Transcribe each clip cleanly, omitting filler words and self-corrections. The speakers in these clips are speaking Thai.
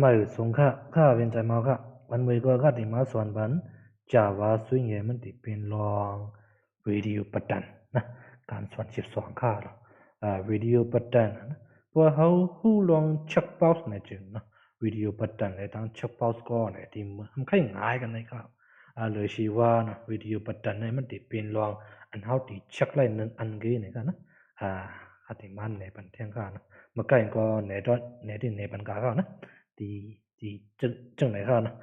mai song kha bên trái mau kha ban mai ko kha ti ma swan ban Java swing ye man ti pin long video pattern na kan swan chip song kha lo video pattern na po how who long check box ne chin na video pattern le tang check box ko ne ti ham khai ngai kan nei kha le shi wa na video pattern ne man ti pin long and how ti check lai nan an ge ne ka na kha ti man ne ban thiang kha na ma kai ko ne dot ne ti ne ban ka kha naที่จังไหนครับนะ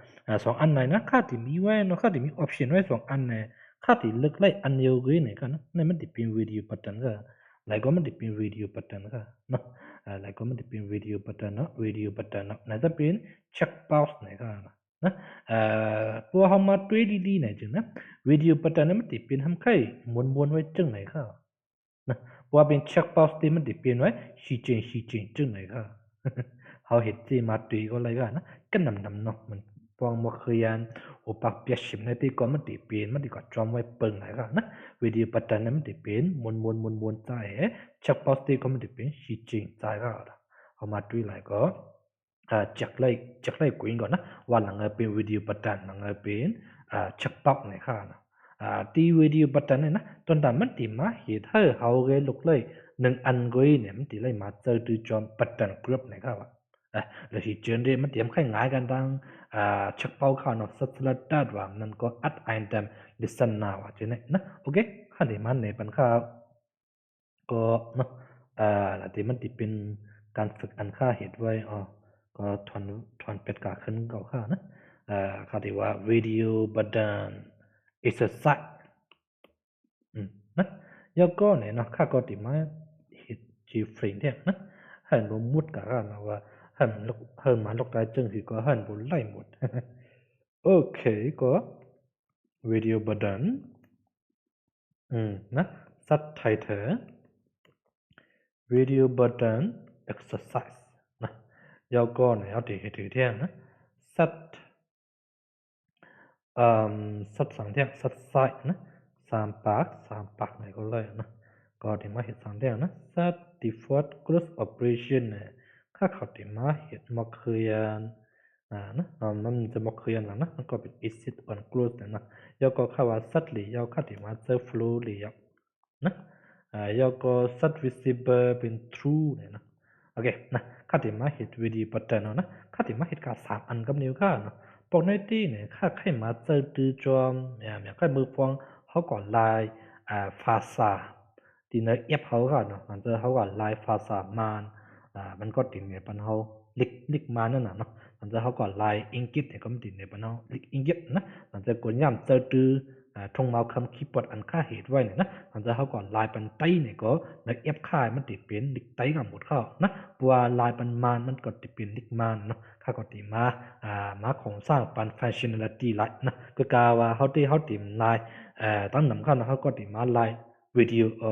สองอันไหนนะค่าที่มีไว้เนาะค่าที่มีออปชั่นไว้2อันเนี่ยค่าที่เลือกไล่อันเดียวกันเนี่ยกันนะนั่นมันติเป็นวิดีโอปัตตันก็หลายก็มันติเป็นวิดีโอปัตตันก็เนาะหลายก็มันติเป็นวิดีโอปัตตันเนาะวิดีโอปัตตันเนาะน่าจะเป็นเช็คบ็อกซ์เนี่ยก็นะพอเฮามาတွေ့ดีๆเนี่ยจังนะวิดีโอปัตตันมันติเป็นทำไข่มวนๆไว้จังไหนครับนะพอเป็นเช็คบ็อกซ์ที่มันติเป็นไว้ชี้แจงจังไหนครับเฮาเฮ็ดสิมาตุยก็เลยว่านะกันนำเนาะมันปองบ่เคยยันโอปักเปียชิมในที่ก็มันติเป็นมันติก็จอมไว้เปิงไหนก็นะวิดีโอปัตตันมันติเป็นมวนๆใจชักปอสติก็มันติเป็นสิจริงใจก็เฮามาตุยหลายก็จักไล่กุยก่อนนะว่าหลังเป็นวิดีโอปัตตันหลังเป็นชักปอกไหนค่ะนะตีวิดีโอปัตตันนะตอนนั้นมันติมาเฮ็ดให้เฮาเกลุกเลย1อันกวยเนี่ยมันติเลยมาเจอตือจอมปัตตันกรุ๊ปไหนครับแล้วที่เจนเดมันเตรียมค่ายง่ายกันดังชักเป้าข่าวเนาะสัตว์ละดัดว่ามันก็อัดไอน์เต็มลิสันนาว่าจังได๋นะโอเคคันที่มันในปันข่าวก็เนาะแล้วที่มันติเป็นการฝึกอันค่าเฮ็ดไว้ก็ทอนเป็ดกาขึ้นเก่าค่านะค่าที่ว่า video button exercise นะแล้วก็เนี่ยเนาะค่าก็ติมาเฮ็ดจีเฟรมเนี่ยนะให้บ่มุดกะนะว่าให้มาลกได้จึงสิก็ให้บ่ไล่หมดโอเคก็ video button นะ subtitle video button exercise นะแล้วก็เนี่ยเอาที่ให้ถือเที่ยงนะ set 2เที่ยง set side นะ3ปากไหนก็เลยนะก็ที่มาเฮ็ด2เที่ยงนะ set default close operation เนี่ยค่าเขาที่มาเฮ็ดมาเคยนะมันจะมาเคยนะมันก็เป็น exit on close นะแล้วก็ค่าว่า set หรือยาวค่าที่มาเจอ flow หรือยาวนะแล้วก็ set visible เป็น true เนี่ยนะโอเคนะค่าที่มาเฮ็ด video pattern นะค่าที่มาเฮ็ดกา3อันกับนิ้วค่าเนาะปกติเนี่ยค่าใครมาเจอตือจอมเนี่ยค่ามือฟองเฮาก็ลายฟาซาที่ในแอปเฮาก็เนาะมันจะเฮาก็ลายฟาซามานมันก็ติดในปันเฮาลิกมานั่นน่ะเนาะมันจะเฮาก็ลายอิงกิตเนี่ยก็ติดในปันเฮาลิกอิงกิตนะมันจะกดย่ํเจอตือทงเมาคำคีย์บอร์ดอันค่าเหตุไว้เนี่ยนะมันจะเฮาก็ลายปันไต้เนี่ยก็ในแอปค่ายมันติดเป็นลิกไต้กับหมดเข้านะเพราะว่าลายปันมานมันก็ติดเป็นลิกมานเนาะค่าก็ติมาโครงสร้างปัน functionality หลายนะก็กาว่าเฮาติลายตั้งนำเข้านะเฮาก็ติมาลายวิดีโอ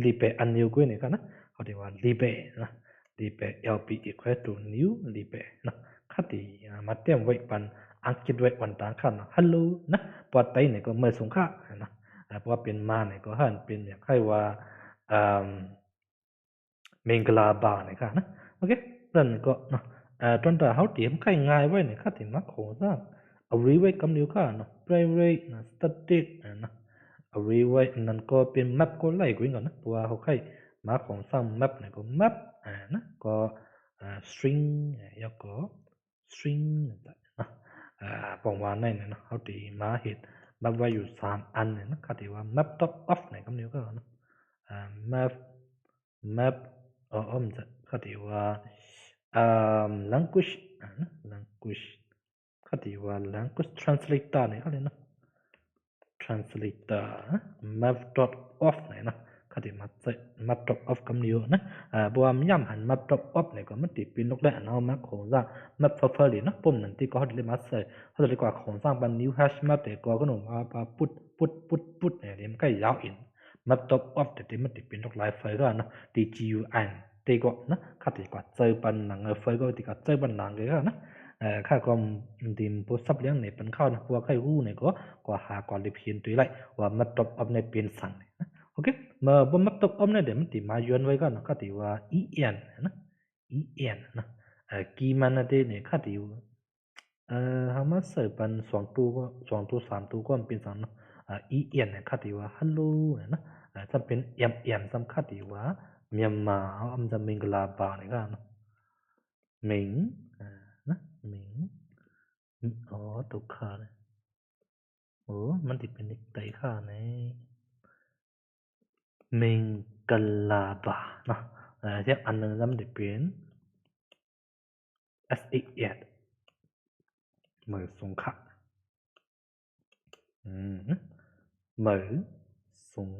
libe อันนิวก็เนี่ยกันนะเขาเรียกว่า libe นะ libe lb equal to new libe นะค่าที่มาเตรียมไว้ปันอังกฤษไว้วันตางคั่นนะ hello นะปอไต้เนี่ยก็เมื่อสงค่านะเพราะว่าเป็นมาเนี่ยก็หันเป็นอย่างใครว่าเมงกลาบาเนี่ยค่ะนะโอเคนั่นก็เนาะตอนแต่เฮาเตรียมใครง่ายไว้เนี่ยค่าที่มาโครงสร้างเอาไว้กำนิ้วค่ะเนาะ private นะ static นะเอาไว้นั่นก็เป็น map ก็ไล่กว่าก่อนนะเพราะว่าเฮาใครมาโครงสร้าง map เนี่ยก็ map นะก็string แล้วก็ string นะประมาณนั้นนะเฮาติมาเฮ็ดmap ไว้อยู่3อันเนี่ยนะค่าที่ว่า map top off เนี่ยกำนิ้วก็เนาะmap มันจะค่าที่ว่าlanguage นะ language ค่าที่ว่า language translator เนี่ยเขาเรียกเนาะ translator map.off เนี่ยนะค่าที่มา map.off กำนิ้วนะบ่ว่าย่ํหัน map.off เนี่ยก็มันติเป็นลกได้อันเฮามาโครงสร้าง map file นี่เนาะปุ่มนั้นที่ก็เฮาได้มาใส่เฮาเรียกว่าโครงสร้างบัน new hash map แต่ก็เนาะว่าปุ๊ดเนี่ยมันก็ยาวอิน map.off แต่มันติเป็นลกหลายไฟล์ก็เนาะ tgun แต่ก็นะค่าที่ก็เจอปันหนังไฟล์ก็ที่ก็เจอปันหนังเลยก็นะค่าก็ติมโพสต์ซับเลี้ยงเนี่ยปันเข้านะเพราะว่าใครรู้เนี่ยก็หาก่อนเลยเพียนตัวไล่ว่า map.off เนี่ยเป็นสั่งนะโอเคมาบ่ map.off เนี่ยเดี๋ยวมันติมาย้อนไว้ก็นะค่าที่ว่า en นะ en นะ กีมันนะเดเนี่ยคัดอยู่เฮามาเสิร์ฟปัน2ตู้ก็2ตู้3ตู้ก็เป็นสังเนาะอีเอียนเนี่ยคัดอยู่ว่าฮัลโหลเนี่ยนะจะเป็นเอี่ยมๆสำคัญอยู่ว่าเมียนมาเฮาอำจะมิงกลาบาเนี่ยก็เนาะมิงนะมิงอ๋อตุกขาเลยโอ้มันสิเป็นเด็กไตค่าในมิงกลาบาเนาะเทียบอันนึงมันสิเป็น S8 มือสงค่ะมือสง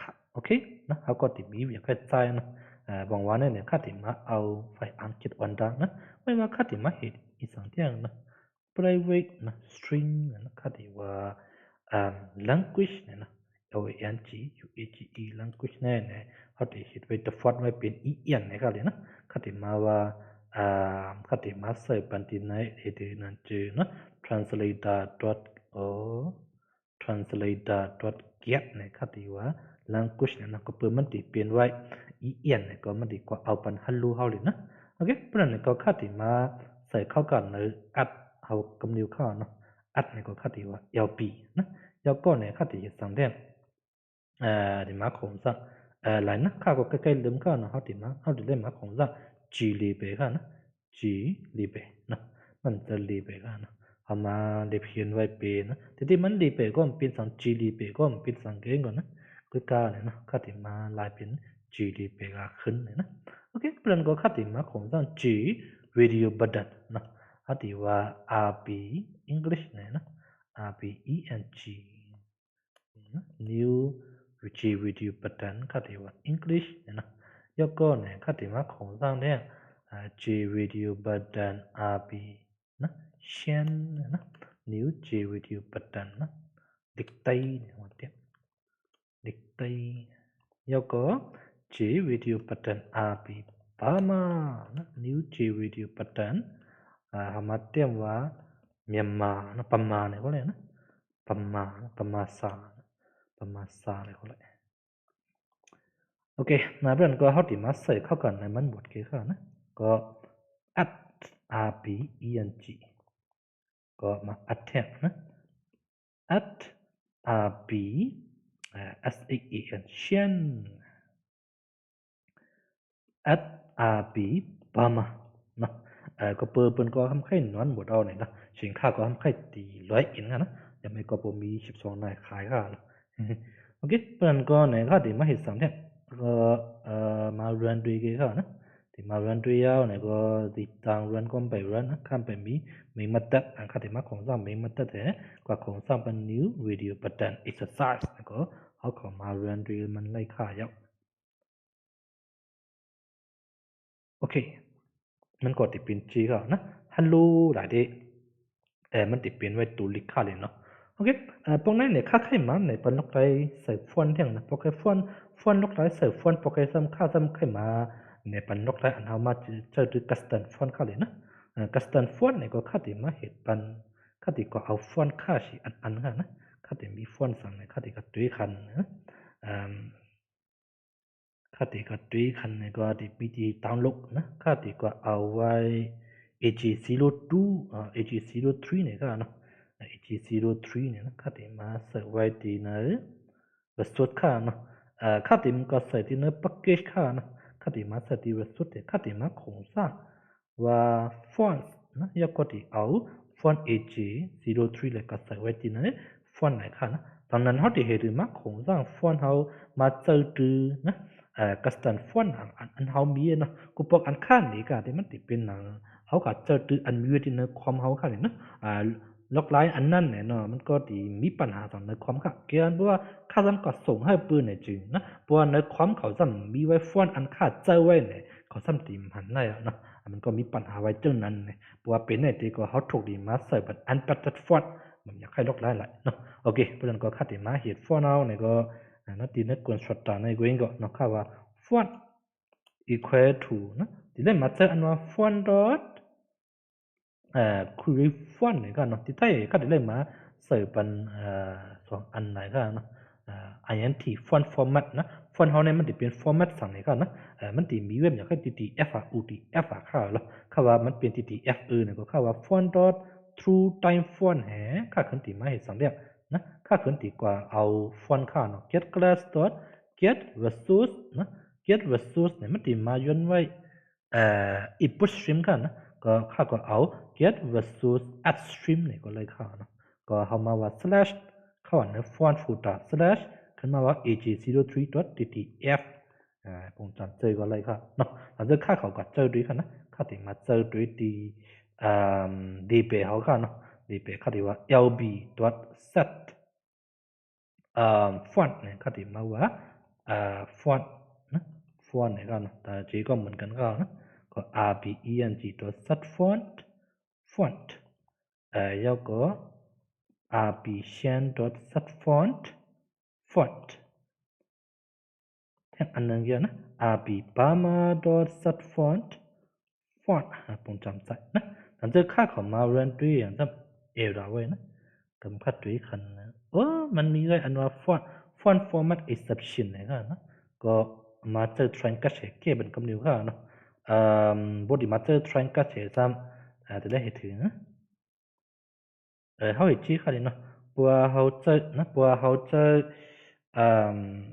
ค่ะโอเคนะเฮาก็ติมีเวียกให้ใจนะบางวันเนี่ยคัดติมาเอาไฟอังกฤษวันดังนะไม่ว่าคัดติมาเฮ็ดอีสังเตียงนะ private นะ string นะคัดติว่าlanguage เนี่ยนะ language language เนี่ยเฮาติเฮ็ดไว้ default ไว้เป็นอีเอียนเนี่ยก็เลยนะคัดติมาว่าคัดติมาเสิร์ฟปันติไหนเฮ็ดนั่นจือนะ translator.get เนี่ยคัดติว่า language เนี่ยนะก็เปิดมันติเปลี่ยนไว้อีเอียนเนี่ยก็มันติก็เอาปันฮัลโหลเฮาเลยนะโอเคเพราะนั้นก็คัดติมาใส่เข้ากันในอัดเฮากำนิ้วเข้าเนาะอัดเนี่ยก็คัดติว่า LP นะแล้วก็เนี่ยคัดติสังเดมดิมาของซะหลายนะข้าก็ใกล้ๆลืมเข้าเนาะเฮาติมาเฮาติเล่นมาของซะ G ลีเบค่ะนะ G ลีเบนะมันจะลีเบค่ะนะเอามาได้เขียนไว้เป็นนะทีมันลีเบก็เป็นสัง G ลีเบก็เป็นสังเกตก่อนนะคือกาเนี่ยนะคัดติมาลายเป็น G ลีเบก็ขึ้นเนี่ยนะโอเคเปลี่ยนก็คัดติมาของซะ G radio button นะคัดติว่า RB English เนี่ยนะ RBENG new G radio button คัดติว่า English เนี่ยนะแล้วก็เนี่ยคัดติมาของซะเนี่ย G radio button RB นะเช่นนะ new G radio button นะ dictate เนี่ยว่าเต็ม dictate แล้วก็ G radio button RB ปามานะ new G radio button หามาเต็มว่าเมียนมานะปามาเนี่ยก็เลยนะปามาซาเนี่ยก็เลยโอเคนะเพื่อนก็เฮาติมาใส่เข้ากันในมันหมดคือค่ะนะก็ at rbeng ก็มา attempt นะ at rb san เช่น at rb ปามานะก็เปิ้นก็ทำไข่นอนหมดเอาเนี่ยนะสินค้าก็ทำไข่ตี100อินนะยังไม่ก็บ่มี12นายขายค่ะโอเคเปิ้นก็เนี่ยก็ติมาเฮ็ดสังเนี่ยก็มาเรียนด้วยกันค่ะนะติมาเรียนด้วยเอาเนี่ยก็ติดตามเรียนก็ไปเรียนนะคันไปมีมาตัดอันค่ะติมาของซ้ำมีมาตัดแต่ก็ของซ้ำเป็น new video pattern exercise ก็เฮาเข้ามาเรียนด้วยมันไล่ค่ายาวโอเคมันก็ติเป็นจีค่ะนะฮัลโหลหลายเดมันติเปลี่ยนไว้ตัวลิกค่าเลยเนาะโอเคพวกนั้นเนี่ยค่าไขมันเนี่ยเป็นนกไรใส่ฟอนเที่ยงนะพวกไอ้ฟอนนกไรใส่ฟอนพวกไอ้ซ้ำค่าซ้ำไขมาเนี่ยเป็นนกไรอันเฮามาเจอด้วยคัสตันฟอนค่าเลยนะคัสตันฟอนเนี่ยก็ค่าติมาเฮ็ดปันค่าติก็เอาฟอนค่าสิอันค่ะนะค่าติมีฟอนสั่งเนี่ยค่าติก็ด้วยคันนะค่าติก็ด้วยคันเนี่ยก็ติมีที่ดาวน์โหลดนะค่าติก็เอาไว้ AG02 AG03 เนี่ยก็เนาะ AG03 เนี่ยนะค่าติมาใส่ไว้ที่ในresource ค่าเนาะค่าติมันก็ใส่ที่ใน package ค่านะค่าติมาใส่ที่ resource ค่าติมาของซะว่า font นะแล้วก็ติเอา font AG03 เลยก็ใส่ไว้ที่ใน font ไหนค่ะนะตอนนั้นเฮาติเฮ็ดมาของซะ font เฮามาเจอตือนะcustom font อันเฮามีเนาะกูบอกอันข้างนี่ก็ที่มันติเป็นหนังเฮาก็เจอตืออันมีอยู่ที่ในคอมเฮาค่ะนี่นะล็อกไลน์อันนั้นเนี่ยเนาะมันก็ดีมีปัญหาตอนในคอมค่ะเกี่ยวเพราะว่าค่าซ้ํก็ส่งให้ปืนเนี่ยจริงนะเพราะว่าในคอมเขาซ้ํมีไว้ฟอนต์อันค่าเจอไว้เนี่ยเขาซ้ํติมหันได้เนาะมันก็มีปัญหาไว้จังนั้นเนี่ยเพราะว่าเป็นเนี่ยที่ก็เฮาถูกดีมาใส่บัดอันปัดฟอนต์มันอยากให้ล็อกไลน์หลายเนาะโอเคเพราะฉะนั้นก็ค่าที่มาเฮ็ดฟอนต์เอาเนี่ยก็นะที่ในกวนช็อตตาในกวนก็เนาะค่ะว่า font equal to นะที่ได้มาเจออันว่า font dot create font เนี่ยก็เนาะที่ใต้ก็ได้มาใส่เป็น2อันไหนก็เนาะint font format นะ font เฮาเนี่ยมันสิเป็น format สั่งนี่ค่ะนะมันสิมีเว็บอย่างคือ TTF UTF ค่ะแล้วค่ะว่ามันเป็น TTF เนี่ยก็ค่ะว่า font true time font แฮค่ะคันติมาเฮ็ดสังเรียกนะค่ะคันติกว่าเอา font ค่ะเนาะ get class get resource นะ get resource เนี่ยมันสิมาย้อนไว้input stream ค่ะนะก็ค่ะก็เอา get resource at stream นี่ก็เลยค่ะเนาะก็เฮามาว่า slash เข้าใน font footer slash ขึ้นมาว่า ag03.ttf ผมจำเจอก็เลยค่ะเนาะหลังจากค่าเขาก็เจอด้วยค่ะนะค่าติมาเจอด้วยที่dp เฮาค่ะเนาะ dp ค่าติว่า lb.set font เนี่ยค่าติมาว่าfont นะ font เนี่ยค่ะเนาะแต่ J ก็เหมือนกันค่ะนะก็ rbeng.set font แล้วก็ rbshan.set font อันนึงเยอะนะ rbpama.set font ผมจำใจนะหลังจากค่าของมาเรียนด้วยอย่างนั้นเอราไว้นะกำคัดด้วยคันนะมันมีไว้อันว่า font format exception นะครับนะก็มาเจอ train กัดเฉกเก็บเป็นกำนิ้วค่ะเนาะบทที่มาเจอ train กัดเฉกซ้ำจะได้เห็นถึงเฮาอีกทีค่ะเนาะปัวเฮาเจอนะปัวเฮาเจอ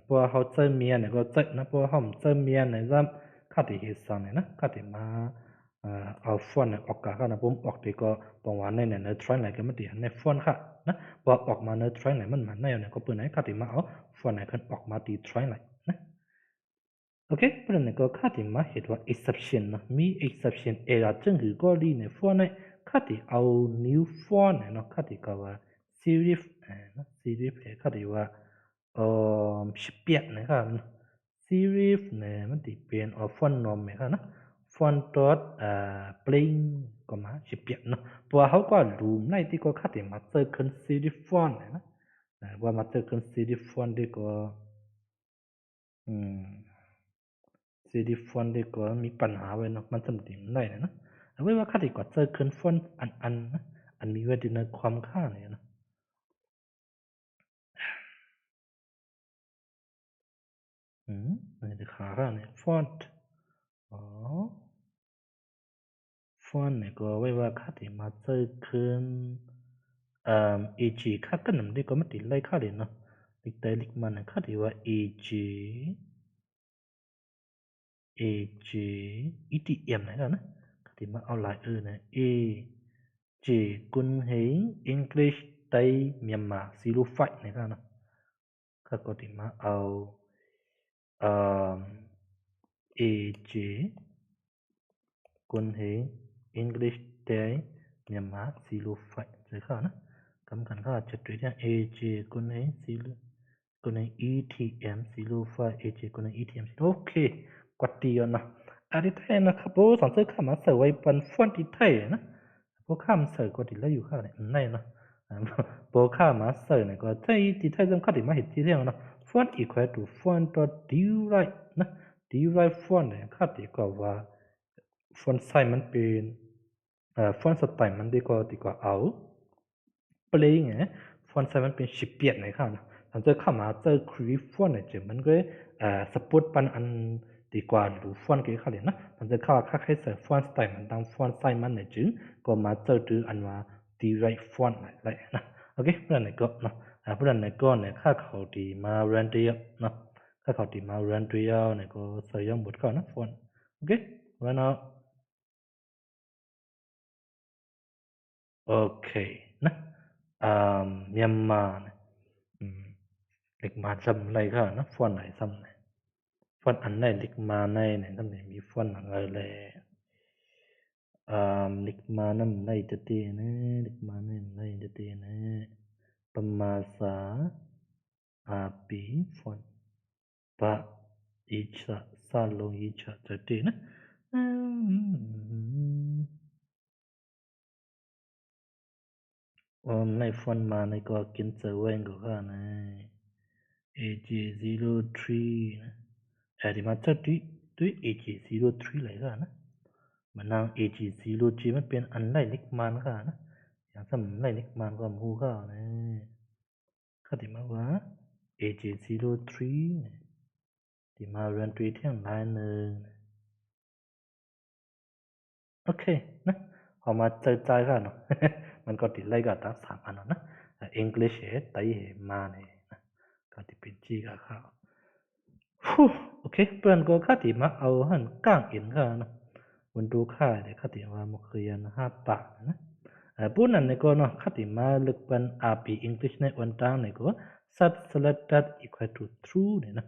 ปัวเฮาเจอเมียเนี่ยก็เจอนะปัวเฮาเจอเมียเนี่ยซ้ำค่าที่เฮ็ดซังเนี่ยนะค่าที่มาเอาฟอนต์ออกกะค่ะนะผมออกที่ก็ปองว่าในเนี่ย train ไหนก็มันที่ในฟอนต์ค่ะนะพอออกมาใน train ไหนมันมาในเนี่ยก็เปิ้นไหนค่าที่มาเอาฟอนต์ไหนขึ้นออกมาที่ train ไหนนะโอเคเปิ้นเนี่ยก็ค่าที่มาเฮ็ดว่า exception เนาะมี exception error จึงคือก็ลีในฟอนต์ไหนค่าที่เอา new font เนาะค่าที่ก็ว่า serif นะ serif ค่าที่ว่า18นะครับ serif เนี่ยมันสิเป็น font norm ค่ะนะ font dot plain ก็มา18เนาะเพราะว่าเฮาก็รู้ในที่ก็ค่าที่มาเจอคัน serif font นะว่ามาเจอคัน serif font ดีก็serif font ดีก็มีปัญหาไว้เนาะมันจำเป็นได้นะเอาไว้ว่าค่าที่ก็เจอคัน font อันนะอันมีไว้ในความค่าเนี่ยนะนี่ค่าเนี่ย font font เนี่ยก็ไว้ว่าค่าที่มาเจอคันag ค่ากันนำดีก็มันติไล่ค่าเลยเนาะลิกได้ลิกมันค่าที่ว่า ag etm นะครับนะค่าที่มาเอาหลายนะ ag กุนเหง english ไต้เมียนมา05นะครับนะค่าก็ที่มาเอาag กุนเหง english ไต้เมียนมา05ใช่ค่ะนะกำกันค่าจะด้วยเนี่ย ag กุนเหงกุนเหง etm 05 ag กุนเหง etm โอเคกว่าดีนะอันที่ไทยนะครับโอ้สอนเจอข้ามาเสิร์ฟไว้เป็นฟอนต์ที่ไทยนะพวกข้ามเสิร์ฟก็ดีแล้วอยู่ข้างในเนาะพวกข้ามาเสิร์ฟเนี่ยก็ไทยที่ไทยจำคัดที่มาเห็นที่เรื่องเนาะ font equal to font dot derive นะ derive font เนี่ยคัดที่ก็ว่า font size มันเป็นfont style มันดีกว่าเอา plain ไง font size มันเป็น18นะครับหลังจากเข้ามาเจอ create font เนี่ยจะมันก็support ปันอันดีกว่าหรือ font กี่ค่ะเลยนะหลังจากเข้าค่าใช้ font style มันตั้ง font size มันเนี่ยจึงก็มาเจอดูอันว่า derive font อะไรนะโอเคเพื่อนเนี่ยก็เนาะเพื่อนเนี่ยก็เนี่ยค่าเขาดีมา render เนาะค่าเขาดีมา render เนี่ยก็ใส่ยังหมดเข้านะ font โอเคแล้วเนาะโอเคนะเมียนมาเล็กมาซ้ำไรค่ะนะฟอนต์ไหนซ้ำไหนฟอนต์อันไหนเล็กมาในเนี่ยซ้ำไหนมีฟอนต์อะไรแลเล็กมานั่นไหนจะเตนะเล็กมานั่นไหนจะเตนะประมาษาปีฟอนต์ปะอิชะซาลงอิชะจะเตนะในฟอนต์มาในก็กินเซเว่นก็ค่ะนะ AJ03 นะဒီမှာချက်တွေ့ AJ03 เลยค่ะนะมันนาง AJ03 มันเป็นอันไล่เล็กมันค่ะนะอย่างสำไล่เล็กมันก็มูค่ะนะค่ะที่มาว่า AJ03 ที่มาเรียนตรีเที่ยงหลายนึงโอเคนะเอามาเจอใจกันเนาะ มันก็ติดไล่กันทั้ง3อันเนาะนะ English ไต้มาเนี่ยนะก็ที่เป็นจีกับข้าวโอเคเพื่อนก็ค่าที่มาเอาหั่นก้างอินค่ะเนาะวันดูค่าได้ค่าที่ว่ามาเรียน5ปากนะปุ่นนั้นเนี่ยก็เนาะค่าที่มาลึกเป็น RP English ในวันตางเนี่ยก็ sub selected equal to true เนี่ยนะ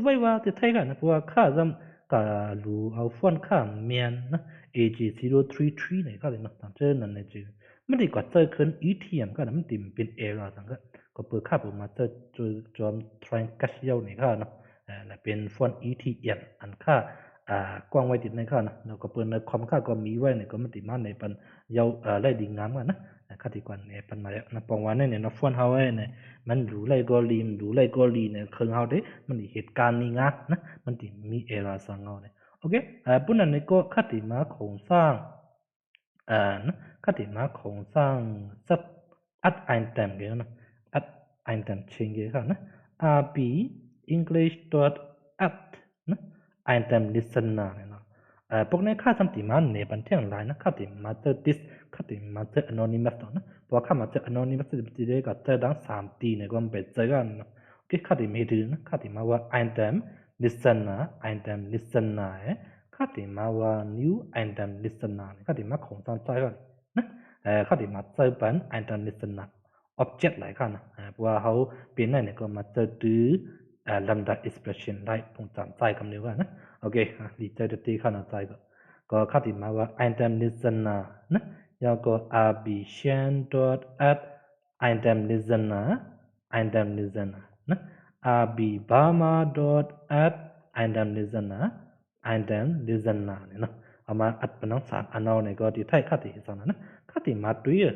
ไว้ว่าที่ไทยกันนะเพราะว่าค่าจำก็รู้เอาฟอนต์ค่าเมียนนะ AG033 เนี่ยก็เลยเนาะตามเจอนั่นเนี่ยจือไม่ได้กว่าเจอขึ้น ETM ก็นะมันติ่มเป็น error สังก็เปิดค่าผมมาเจอจอม triangle เนี่ยก็เนาะและเป็นฟอนต์ ETM อันค่ากว้างไว้ติดในค่านะแล้วก็เปิดในความค่าก็มีไว้เนี่ยก็มันติมาในปันยาวไล่ดีงามกันนะค่าที่กว่าเนี่ยปันมานะปองว่าเนี่ยนะฟอนต์เฮาไว้เนี่ยมันรู้ไล่ก็ลีมรู้ไล่ก็ลีเนี่ยคือเฮาเด้มันเหตุการณ์นี้งะนะมันติมี error สังเฮาเนี่ยโอเคปุ่นนั้นเนี่ยก็ค่าที่มาโครงสร้างนะค่าที่มาโครงสร้างซับอัดไอเทมเกี่ยวนะอัดไอเทมเชิงเกี่ยวนะ rb english.add นะ item listener เนี่ยเนาะพวกนี้ค่าสัมติมันเนี่ยบันเทิงหลายนะค่าที่มาเจอ this ค่าที่มาเจอ anonymous นะเพราะค่ามาเจอ anonymous ที่ได้ก็เจอดัง3ตีเนี่ยก็มันเป็นเจอกันเนาะโอเคค่าที่ไม่ถือนะค่าที่มาว่า item listener ค่าที่มาว่า new item listener ค่าที่มาของสร้างใจกันนะค่าที่มาเจอเป็น item listener object หลายค่านะเพราะว่าเขาเป็นได้เนี่ยก็มาเจอดื้อlambda expression ได้ตรงจำใจคำนี้ว่านะโอเคดีใจจะตีค่าหน้าใจก็ค่าที่มาว่า item listener นะแล้วก็ rbshan.add item listener นะ rbburma.add item listener เนี่ยเนาะเอามาอัดเป็นทั้ง3อันเอาเนี่ยก็ที่ไทยค่าที่สังนะค่าที่มาด้วย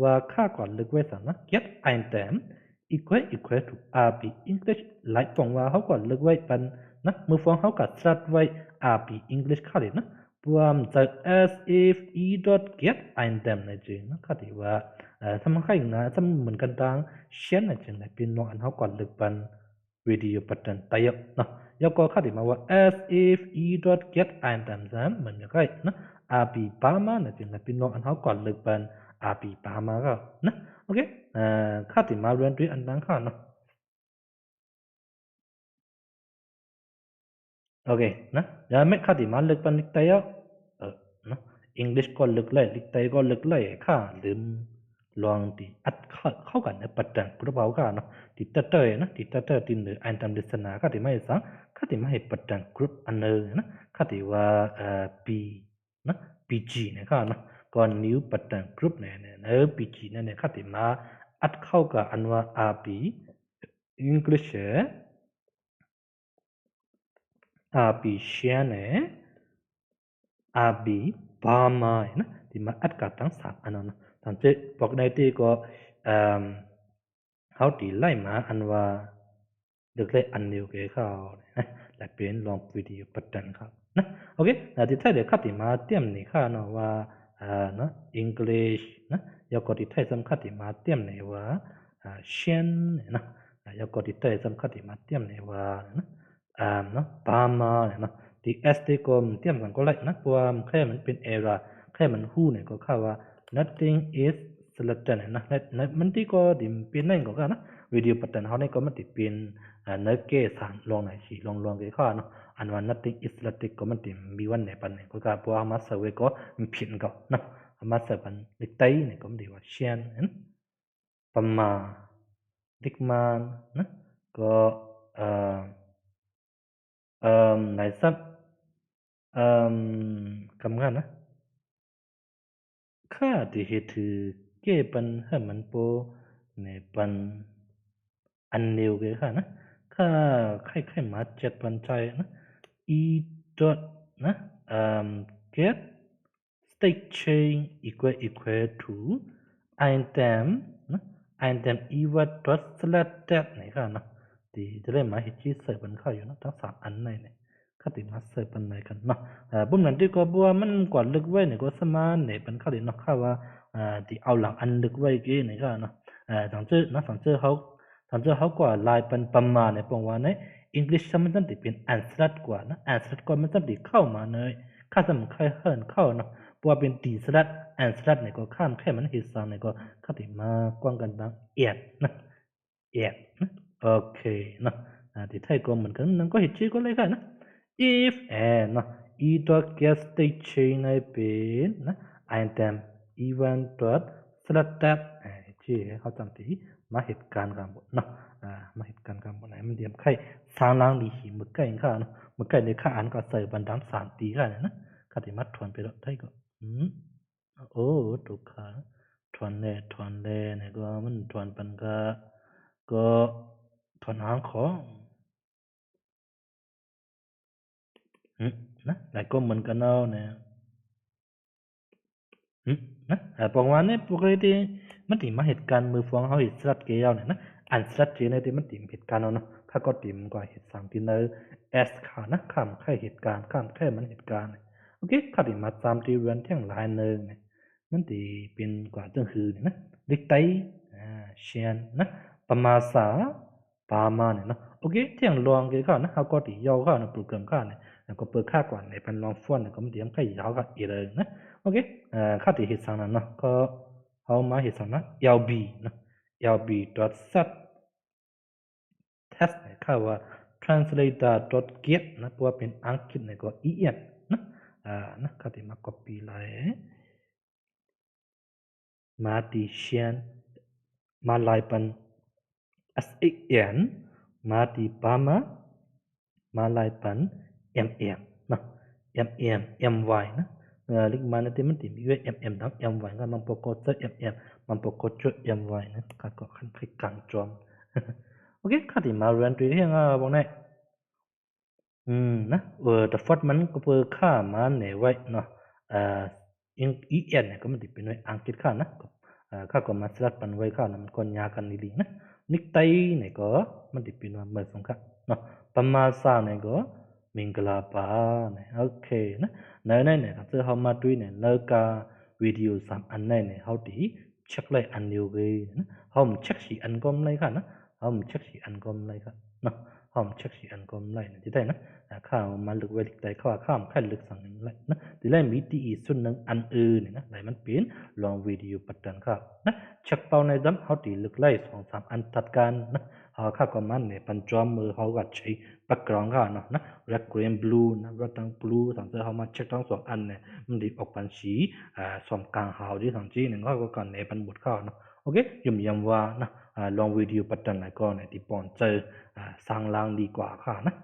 ว่าค่าก่อนลึกไว้สังนะ get item equal to rb english หลายฟองว่าเขาก่อนลึกไว้เป็นนะมือฟองเขาก็สลัดไว้ rb english ค่าเลยนะพวมจะ as if e.get item นะจริงนะค่าที่ว่าสำคัญนะสำเหมือนกันต่างเช่นนะจริงนะเป็นน้องอันเขาก่อนลึกเป็นวิดีโอปัตตันไตยนะแล้วก็ค่าที่มาว่า as if e.get item เหมือนกันนะ rb burma นะจริงนะเป็นน้องอันเขาก่อนลึกเป็น rb burma ก็นะโอเคค่าที่มาเรียนด้วยอันนั้นค่ะเนาะโอเคนะแล้วไม่ค่าที่มาลึกเป็นลิกไตยนะ English ก็ลึกเลยลิกไตก็ลึกเลยค่าลืมลองที่อัดเข้ากันในปัตตันกระเป๋าค่ะเนาะที่ตัดเตยนะที่ตัดเตยที่อันตามดิสนาค่าที่ไม่สังค่าที่ไม่ให้ปัตตันกรุ๊ปอันนึงนะค่าที่ว่าP นะ PG เนี่ยค่ะเนาะก่อน new ปัตตันกรุ๊ปเนี่ยPG เนี่ยค่าที่มาอัดเข้ากับอันว่า RP English RP Shane RB Burma นะที่มาอัดกับทั้ง3อันนั้นนะตามที่บอกในที่ก็เขาที่ไล่มาอันว่าดึกเลยอันเดียวกันเขานะและเป็นลองวิดีโอปัตตันครับนะโอเคที่ไทยเดี๋ยวคัดที่มาเตรียมนี่ค่ะเนาะว่านะ English นะแล้วก็ที่ไทยสำคัญที่มาเตรียมนี่ว่าShen นะแล้วก็ที่ไทยสำคัญที่มาเตรียมนี่ว่านะเนาะ Burma นะที่ S ที่ก็เตรียมกันก็ไล่นะเพราะว่าแค่มันเป็น error แค่มันฮู้เนี่ยก็เข้าว่า nothing is selected นะมันที่ก็ดิมเป็นนั่นก็นะวิดีโอปัตตันเฮานี่ก็มันติเป็นเนื้อเกสารลองไหนสิลองๆก็เนาะอันว่า nothing is selected ก็มันติมีวันไหนปันเนี่ยก็เพราะว่ามาเซอร์เวก็มีผิดก็นะมาเซอร์ปันลิกไตเนี่ยก็มันดีว่าเชียนประมาดิกมานนะก็ไหนซับคำงานนะค่าที่เหตุเก็ปันให้มันโปในปันอันเดียวกันค่ะนะค่าใครๆมา7ปันใจนะ e dot นะ get state change equal to item นะ item event dot selected นี่ค่ะนะที่จะได้มาเห็นที่เสิร์ฟมันเข้าอยู่นะทั้ง3อันในเนี่ยค่าที่มาเสิร์ฟปันไหนกันเนาะบุญนั้นที่ก็บัวมันกว่าลึกไว้เนี่ยก็สมานเนี่ยเป็นเข้าที่เนาะค่ะว่าที่เอาหลังอันลึกไว้เก้นี่ค่ะเนาะสังเจอเขากว่าลายเป็นประมาณในปงว่าใน English มันจะเป็น answered กว่านะ answered กว่ามันจะได้เข้ามาเนยค่าสำคัญเฮินเข้าเนาะเพราะว่าเป็น d-slut answered เนี่ยก็ข้ามแค่มันเฮ็ดซังเนี่ยก็เข้าได้มากว้างกันบางแอบนะแอบนะโอเคเนาะที่ไทยก็เหมือนกันนั่นก็เฮ็ดชื่อก็เลยค่ะนะ if and เนาะ e dot get state chain ให้เป็นนะ I am even dot slut tab ชื่อเขาจำที่มาเหตุการณ์กันหมดเนาะมาเหตุการณ์กันหมดไหนมันเดียมไข่สร้างล้างดีหิมมื้อไก่ค่ะเนาะมื้อไก่ในค่าอ่านก็ใส่บันดาล3ตีค่ะนะก็สิมาทวนไปแล้วไทยก็โอ้ถูกค่ะทวนแน่เนี่ยก็มันทวนปันก็ทวนหางของนะหลายก็เหมือนกันเอาเนี่ยนะประมาณนี้ปกติมันติมาเหตุการณ์มือฟ้องเฮาเฮ็ดสลัดเกยาวเนี่ยนะอันสลัดเกในที่มันติเหตุการณ์เอาเนาะถ้าก็ติมกว่าเหตุ3ที่เนอ S ค่ะนะข้ามแค่เหตุการณ์ข้ามแค่มันเหตุการณ์โอเคถ้าติมา3ที่เวียนเที่ยงหลายนึงเนี่ยมันติเป็นกว่าจังคือเนี่ยนะลิกไตเชียนนะประมาษาปามาเนี่ยเนาะโอเคเที่ยงลองเกยค่ะนะเฮาก็ติยาวค่ะนะโปรแกรมค่ะเนี่ยแล้วก็เปิดค่ากว่าในเป็นลองฟ้อนก็มันเตรียมค่ยาวค่ะอีเลยนะโอเคค่าที่เฮ็ดซังนั้นเนาะก็เฮามาเฮ็ดซังนะ lb เนาะ lb.set test เนี่ยค่าว่า translator.get นะเพราะว่าเป็นอังกฤษเนี่ยก็ en นะนะค่าที่มา copy ไล่มาที่เชียนมาไล่เป็น san มาที่ปามามาไล่เป็น mm นะ my นะลิกมาในที่มันติมีmm ดัง my ก็มันปกติ mm มันปกติ my นะก็คันคลิกกันจอมโอเคค่าที่มาเรียนตัวเองบ่ได้นะthe first มันก็เปิดค่ามาในไว้เนาะen เนี่ยก็มันติเป็นไว้อังกฤษค่ะนะค่าก็มาสลัดปันไว้ค่ะมันก็ยากันดีๆนะนิกไตเนี่ยก็มันติเป็นว่าเมื่อสงค่ะเนาะประมาณ3เนี่ยก็มิงกลาปาเนี่ยโอเคนะในเนี่ยถ้าเฮามาด้วยเนี่ยเนกาวิดีโอ3อันเนี่ยเฮาติเช็คเลยอันเดียวกันนะเฮาเช็คสิอันก็เลยค่ะนะเฮาเช็คสิอันก็เลยค่ะเนาะเฮาเช็คสิอันก็เลยนะที่ได้นะข้าวมาลึกไว้ได้ข้าวข้ามขั้นลึกสั่งนึงเลยนะที่ได้มีที่อีกส่วนนึงอันอื่นนะไหนมันเป็นลองวิดีโอปัตตันครับนะเช็คเป้าในดำเฮาติลึกไล่ 2-3 อันตัดกันนะเฮาข้าก็มันเนี่ยปันจอมมือเฮาก็ใช้แบ็คกราวด์ค่ะเนาะนะ red green blue นะ red and blue สังเกตเฮามาเช็คทั้ง2อันเนี่ยมันดิออกปันสีสมกลางเฮาที่สังจีนึงก็กันในปันหมดเข้าเนาะโอเคย้ำว่านะลองวิดีโอปัตตันไหนก็เนี่ยที่ปอนเจอสร้างล่างดีกว่าค่ะนะ